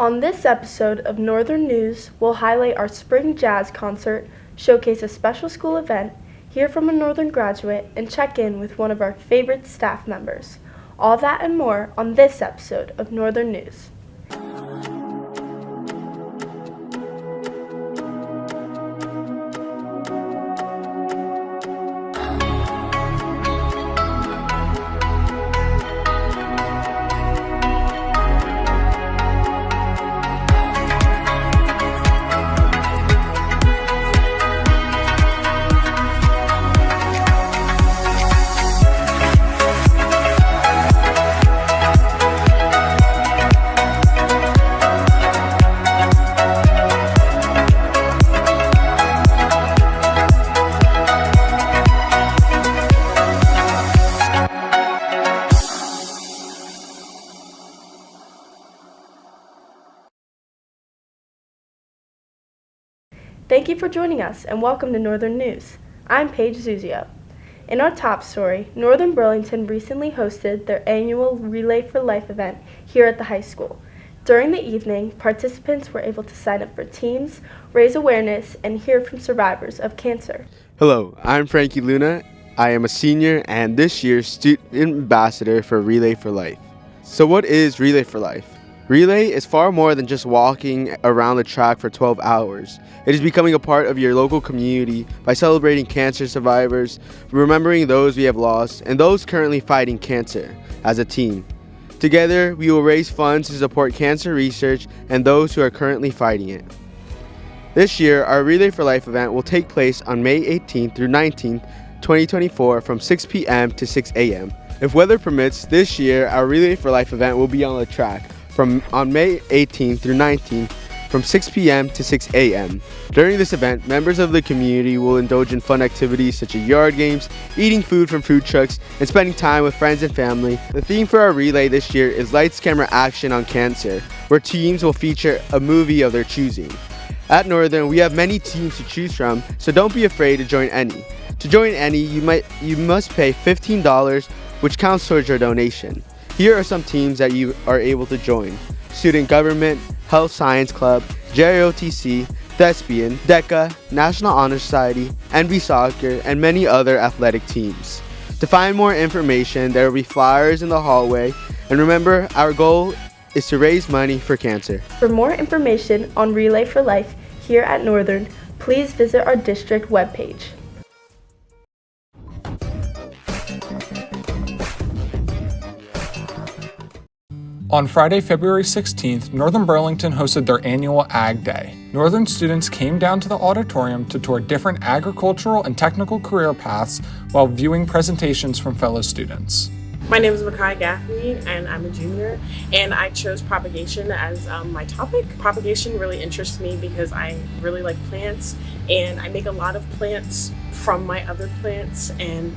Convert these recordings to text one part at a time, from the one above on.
On this episode of Northern News, we'll highlight our spring jazz concert, showcase a special school event, hear from a Northern graduate, and check in with one of our favorite staff members. All that and more on this episode of Northern News. Thank you for joining us and welcome to Northern News. I'm Paige Zuzio. In our top story, Northern Burlington recently hosted their annual Relay for Life event here at the high school. During the evening, participants were able to sign up for teams, raise awareness, and hear from survivors of cancer. Hello, I'm Frankie Luna. I am a senior and this year's student ambassador for Relay for Life. So what is Relay for Life? Relay is far more than just walking around the track for 12 hours. It is becoming a part of your local community by celebrating cancer survivors, remembering those we have lost, and those currently fighting cancer as a team. Together, we will raise funds to support cancer research and those who are currently fighting it. This year, our Relay for Life event will take place on May 18th through 19th, 2024 from 6 p.m. to 6 a.m. If weather permits, this year, our Relay for Life event will be on the track on May 18th through 19th from 6 p.m. to 6 a.m. During this event, members of the community will indulge in fun activities such as yard games, eating food from food trucks, and spending time with friends and family. The theme for our relay this year is Lights, Camera, Action on Cancer, where teams will feature a movie of their choosing. At Northern, we have many teams to choose from, so don't be afraid to join any. To join any, you must pay $15, which counts towards your donation. Here are some teams that you are able to join: Student Government, Health Science Club, JROTC, Thespian, DECA, National Honor Society, NB Soccer, and many other athletic teams. To find more information, there will be flyers in the hallway, and remember, our goal is to raise money for cancer. For more information on Relay for Life here at Northern, please visit our district webpage. On Friday, February 16th, Northern Burlington hosted their annual Ag Day. Northern students came down to the auditorium to tour different agricultural and technical career paths while viewing presentations from fellow students. My name is Makai Gaffney and I'm a junior, and I chose propagation as my topic. Propagation really interests me because I really like plants and I make a lot of plants from my other plants, and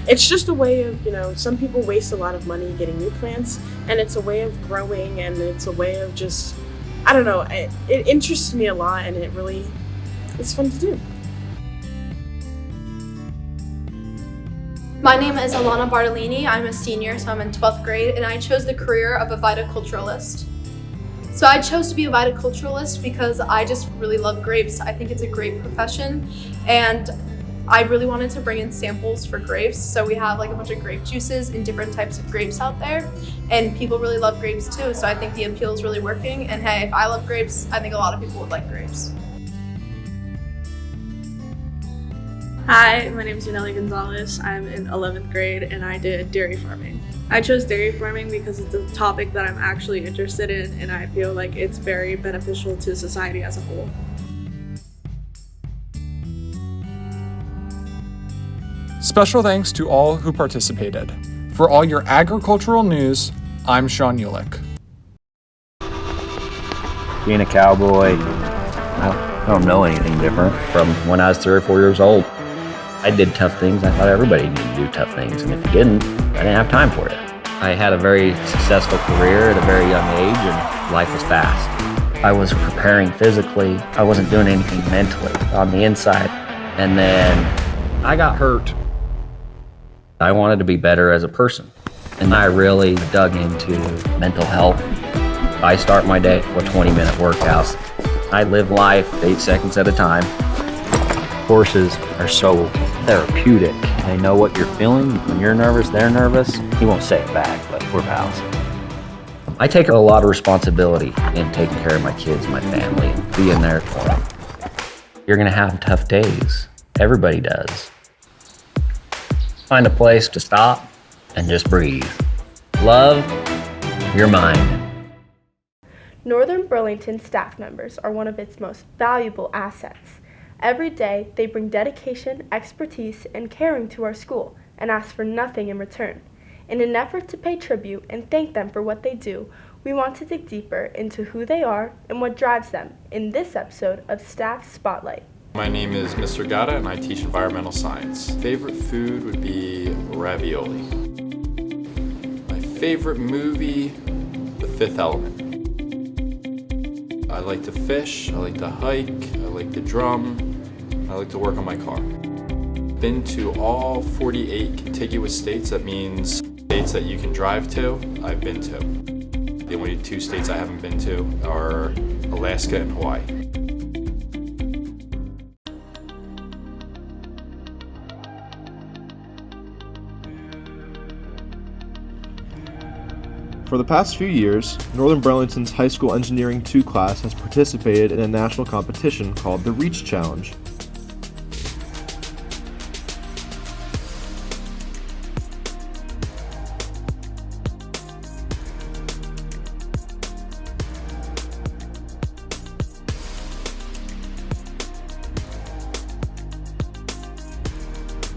it's just a way of, some people waste a lot of money getting new plants, and it's a way of growing, and it's a way of just, I don't know, it interests me a lot, and it's fun to do. My name is Alana Bartolini. I'm a senior, so I'm in 12th grade, and I chose the career of a viticulturalist. So I chose to be a viticulturalist because I just really love grapes. I think it's a great profession, and I really wanted to bring in samples for grapes. So we have like a bunch of grape juices and different types of grapes out there, and people really love grapes too. So I think the appeal is really working, and hey, if I love grapes, I think a lot of people would like grapes. Hi, my name is Janelle Gonzalez. I'm in 11th grade and I did dairy farming. I chose dairy farming because it's a topic that I'm actually interested in, and I feel like it's very beneficial to society as a whole. Special thanks to all who participated. For all your agricultural news, I'm Sean Ulick. Being a cowboy, I don't know anything different from when I was 3 or 4 years old. I did tough things. I thought everybody needed to do tough things, and if you didn't, I didn't have time for it. I had a very successful career at a very young age, and life was fast. I was preparing physically. I wasn't doing anything mentally on the inside, and then I got hurt. I wanted to be better as a person, and I really dug into mental health I start my day with 20-minute workouts. I live life 8 seconds at a time. Horses are so therapeutic. They know what you're feeling. When you're nervous, they're nervous. He won't say it back, but we're pals. I take a lot of responsibility in taking care of my kids, my family, and being there for them. You're gonna have tough days. Everybody does. Find a place to stop and just breathe. Love your mind. Northern Burlington staff members are one of its most valuable assets. Every day, they bring dedication, expertise, and caring to our school and ask for nothing in return. In an effort to pay tribute and thank them for what they do, we want to dig deeper into who they are and what drives them in this episode of Staff Spotlight. My name is Mr. Gata and I teach environmental science. Favorite food would be ravioli. My favorite movie, The Fifth Element. I like to fish, I like to hike, I like to drum, I like to work on my car. Been to all 48 contiguous states. That means states that you can drive to, I've been to. The only 2 states I haven't been to are Alaska and Hawaii. For the past few years, Northern Burlington's High School Engineering 2 class has participated in a national competition called the REACH Challenge.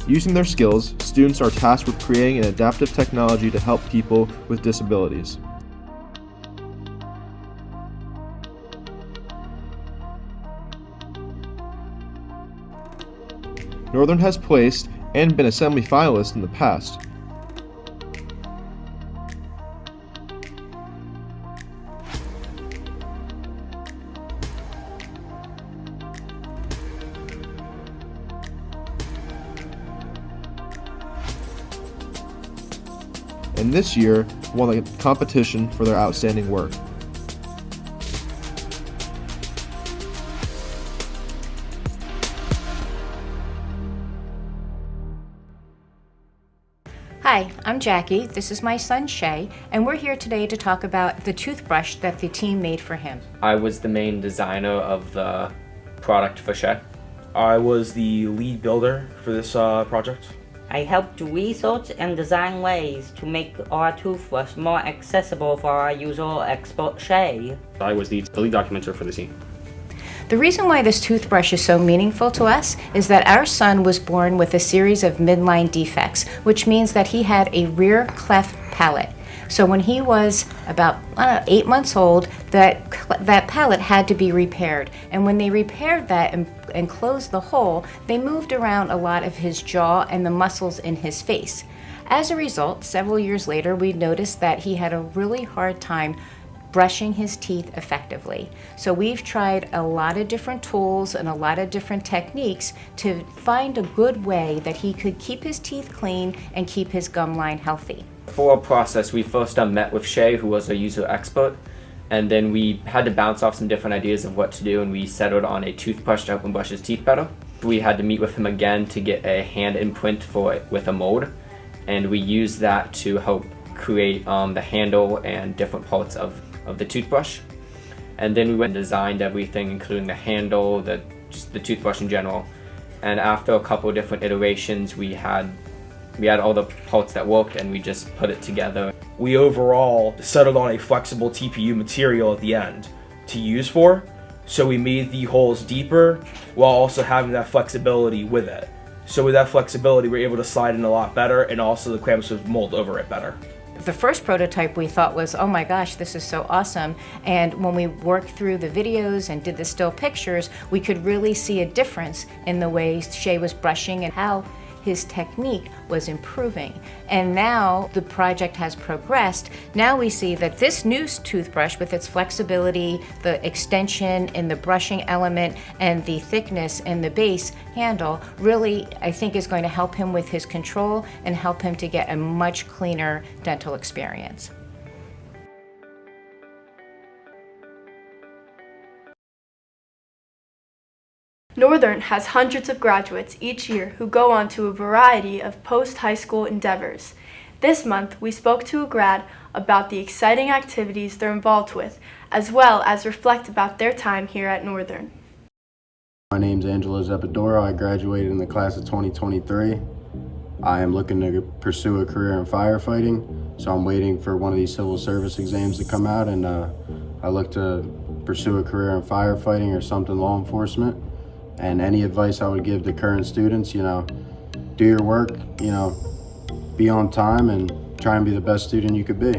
Using their skills, students are tasked with creating an adaptive technology to help people with disabilities. Northern has placed and been assembly finalist in the past. And this year won the competition for their outstanding work. Hi, I'm Jackie. This is my son Shay, and we're here today to talk about the toothbrush that the team made for him. I was the main designer of the product for Shay. I was the lead builder for this project. I helped to research and design ways to make our toothbrush more accessible for our usual expert Shay. I was the lead documenter for the team. The reason why this toothbrush is so meaningful to us is that our son was born with a series of midline defects, which means that he had a rear cleft palate. So when he was about 8 months old, that palate had to be repaired. And when they repaired that and closed the hole, they moved around a lot of his jaw and the muscles in his face. As a result, several years later, we noticed that he had a really hard time brushing his teeth effectively. So we've tried a lot of different tools and a lot of different techniques to find a good way that he could keep his teeth clean and keep his gum line healthy. For our process, we first met with Shay, who was a user expert, and then we had to bounce off some different ideas of what to do, and we settled on a toothbrush to help him brush his teeth better. We had to meet with him again to get a hand imprint for it with a mold, and we used that to help create the handle and different parts of the toothbrush. And then we went and designed everything, including the handle, just the toothbrush in general. And after a couple of different iterations, we had all the parts that worked, and we just put it together. We overall settled on a flexible TPU material at the end to use for, so we made the holes deeper while also having that flexibility with it. So with that flexibility, we're able to slide in a lot better, and also the clamps would mold over it better. The first prototype we thought was, oh my gosh, this is so awesome. And when we worked through the videos and did the still pictures, we could really see a difference in the way Shay was brushing and how his technique was improving. And now the project has progressed. Now we see that this new toothbrush, with its flexibility, the extension in the brushing element, and the thickness in the base handle, really, I think, is going to help him with his control and help him to get a much cleaner dental experience. Northern has hundreds of graduates each year who go on to a variety of post-high school endeavors. This month, we spoke to a grad about the exciting activities they're involved with, as well as reflect about their time here at Northern. My name's Angelo Zepidoro. I graduated in the class of 2023. I am looking to pursue a career in firefighting, so I'm waiting for one of these civil service exams to come out, and I look to pursue a career in firefighting or something law enforcement. And any advice I would give to current students, do your work, be on time and try and be the best student you could be.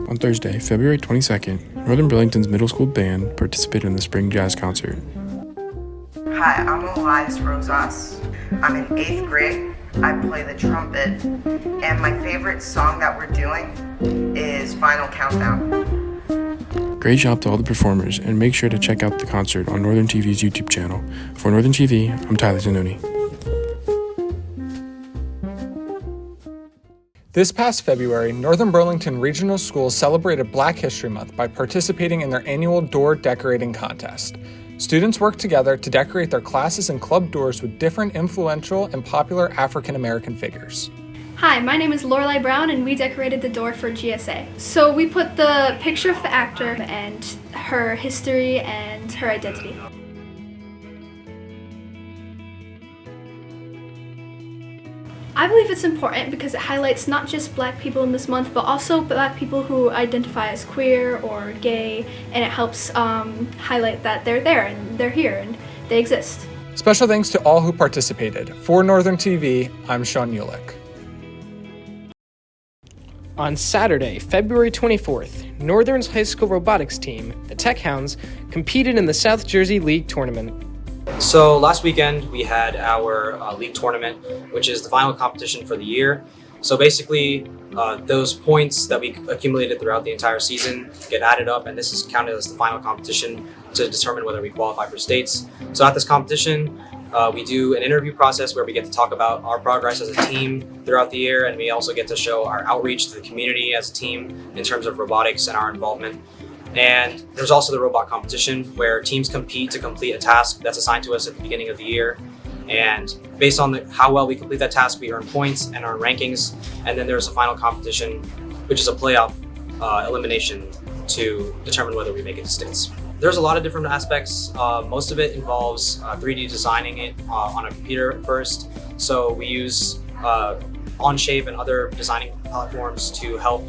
On Thursday, February 22nd, Northern Burlington's middle school band participated in the spring jazz concert. Hi, I'm Elias Rosas. I'm in 8th grade. I play the trumpet, and my favorite song that we're doing is Final Countdown. Great job to all the performers, and make sure to check out the concert on Northern TV's YouTube channel. For Northern TV, I'm Tyler Zanoni. This past February, Northern Burlington Regional Schools celebrated Black History Month by participating in their annual door decorating contest. Students worked together to decorate their classes and club doors with different influential and popular African American figures. Hi, my name is Lorelai Brown, and we decorated the door for GSA. So we put the picture of the actor and her history and her identity. I believe it's important because it highlights not just Black people in this month, but also Black people who identify as queer or gay, and it helps highlight that they're there and they're here and they exist. Special thanks to all who participated. For Northern TV, I'm Sean Ulick. On Saturday, February 24th, Northern's high school robotics team, the Tech Hounds, competed in the South Jersey League tournament. So last weekend we had our league tournament, which is the final competition for the year. So basically those points that we accumulated throughout the entire season get added up, and this is counted as the final competition to determine whether we qualify for states. So at this competition, we do an interview process where we get to talk about our progress as a team throughout the year, and we also get to show our outreach to the community as a team in terms of robotics and our involvement. And there's also the robot competition where teams compete to complete a task that's assigned to us at the beginning of the year. And based on how well we complete that task, we earn points and earn rankings. And then there's a final competition, which is a playoff elimination to determine whether we make it to states. There's a lot of different aspects. Most of it involves 3D designing it on a computer first. So we use Onshape and other designing platforms to help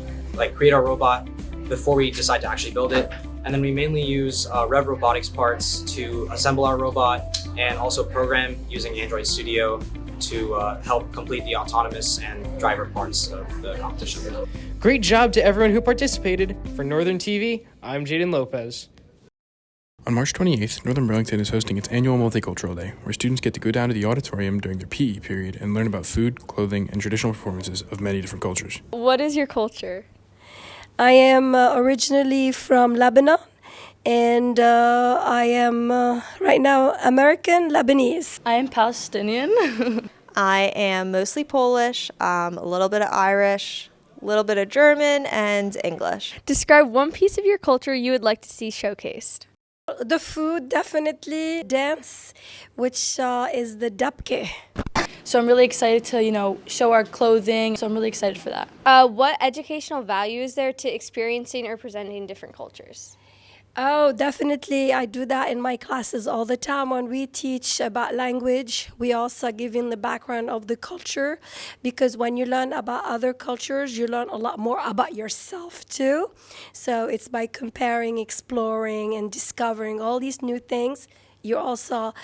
create our robot before we decide to actually build it. And then we mainly use Rev Robotics parts to assemble our robot, and also program using Android Studio to help complete the autonomous and driver parts of the competition. Great job to everyone who participated. For Northern TV, I'm Jaden Lopez. On March 28th, Northern Burlington is hosting its annual Multicultural Day, where students get to go down to the auditorium during their PE period and learn about food, clothing, and traditional performances of many different cultures. What is your culture? I am originally from Lebanon, and I am right now American Lebanese. I am Palestinian. I am mostly Polish, a little bit of Irish, a little bit of German, and English. Describe one piece of your culture you would like to see showcased. The food, definitely. Dance, which is the dabke. So I'm really excited to, show our clothing. So I'm really excited for that. What educational value is there to experiencing or presenting different cultures? Oh, definitely. I do that in my classes all the time. When we teach about language, we also give in the background of the culture, because when you learn about other cultures, you learn a lot more about yourself too. So it's by comparing, exploring, and discovering all these new things. You also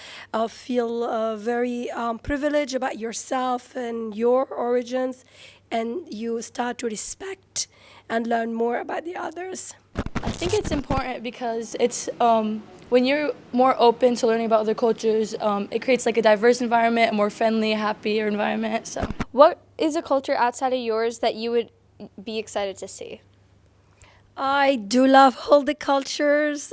feel very privileged about yourself and your origins, and you start to respect and learn more about the others. I think it's important because it's when you're more open to learning about other cultures, it creates a diverse environment, a more friendly, happier environment. So, what is a culture outside of yours that you would be excited to see? I do love all the cultures.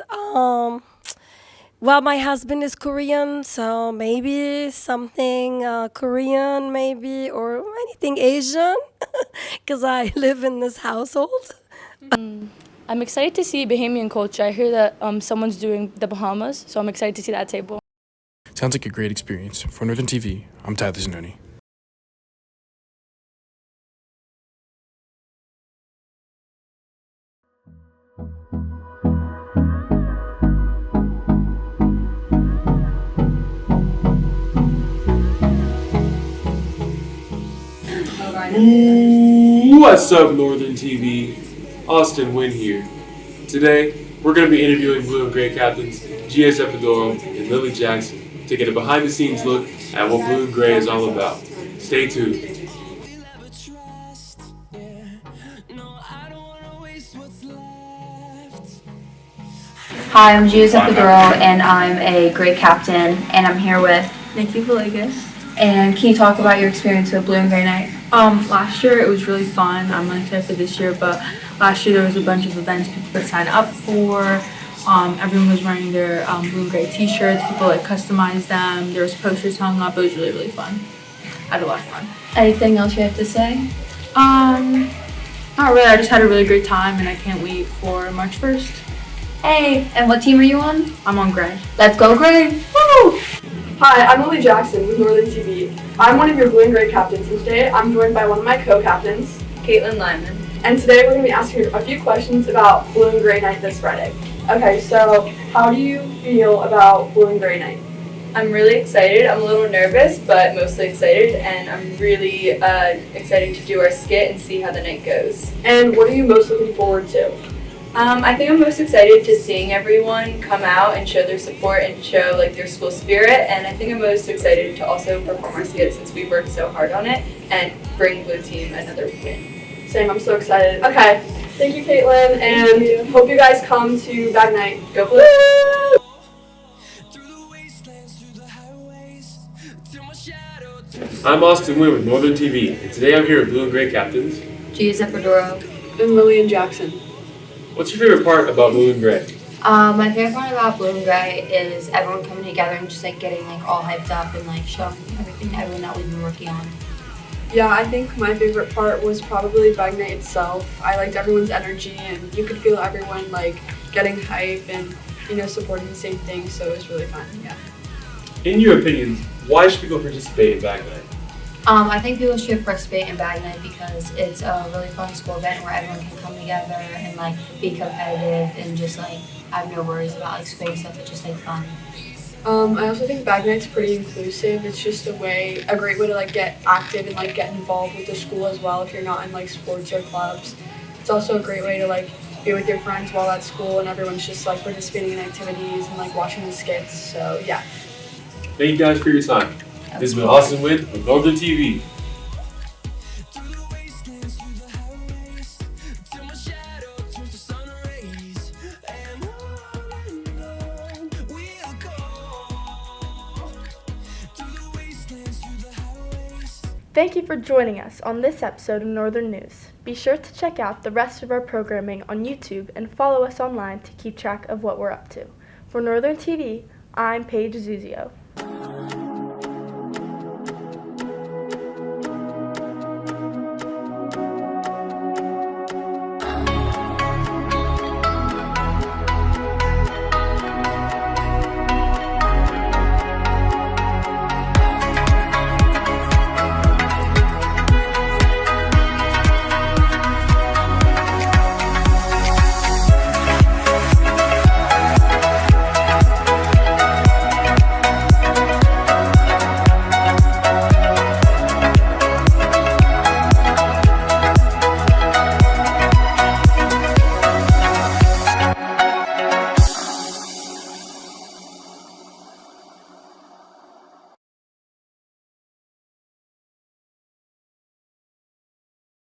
Well, my husband is Korean, so maybe something Korean, maybe, or anything Asian, because I live in this household. I'm excited to see Bahamian culture. I hear that someone's doing the Bahamas, so I'm excited to see that table. Sounds like a great experience. For Northern TV, I'm Tyler Zanoni. What's up, Northern TV? Austin Wynn here. Today, we're going to be interviewing Blue and Gray captains Gia Zepidoro and Lily Jackson to get a behind-the-scenes look at what Blue and Gray is all about. Stay tuned. Hi, I'm Gia Zepidoro, and I'm a Gray captain, and I'm here with Nikki Villegas. And can you talk about your experience with Blue and Gray Night? Last year it was really fun. I'm really excited for this year, but last year there was a bunch of events people could sign up for. Everyone was wearing their blue and gray t-shirts. People customized them. There was posters hung up. It was really, really fun. I had a lot of fun. Anything else you have to say? Not really. I just had a really great time, and I can't wait for March 1st. Hey, and what team are you on? I'm on Gray. Let's go Gray! Woo! Hi, I'm Lily Jackson with Northern TV. I'm one of your Blue and Gray captains, and today I'm joined by one of my co-captains, Caitlin Lyman. And today we're going to be asking you a few questions about Blue and Gray Night this Friday. Okay, so how do you feel about Blue and Gray Night? I'm really excited. I'm a little nervous, but mostly excited, and I'm really excited to do our skit and see how the night goes. And what are you most looking forward to? I think I'm most excited to seeing everyone come out and show their support and show their school spirit, and I think I'm most excited to also perform our skit since we worked so hard on it and bring Blue Team another win. Same, I'm so excited. Okay, thank you, Caitlin, and hope you guys come to Bag Night. Go Blue! I'm Austin Wynn with Northern TV, and today I'm here with Blue and Gray captains Gia Zepidoro. And Lillian Jackson. What's your favorite part about Blue and Gray? My favorite part about Blue and Gray is everyone coming together and just getting all hyped up and showing everything to everyone that we've been working on. Yeah, I think my favorite part was probably Bag Night itself. I liked everyone's energy, and you could feel everyone getting hype and supporting the same thing, so it was really fun. Yeah. In your opinions, why should people participate in Bag Night? I think people should participate in Bag Night because it's a really fun school event where everyone can come together and be competitive and just have no worries about space stuff. It's just fun. I also think Bag Night's pretty inclusive. It's just a great way to get active and get involved with the school as well if you're not in sports or clubs. It's also a great way to be with your friends while at school and everyone's just participating in activities and watching the skits. So yeah. Thank you guys for your time. This has been Austin Wynn with Northern TV. Thank you for joining us on this episode of Northern News. Be sure to check out the rest of our programming on YouTube and follow us online to keep track of what we're up to. For Northern TV, I'm Paige Zuzio.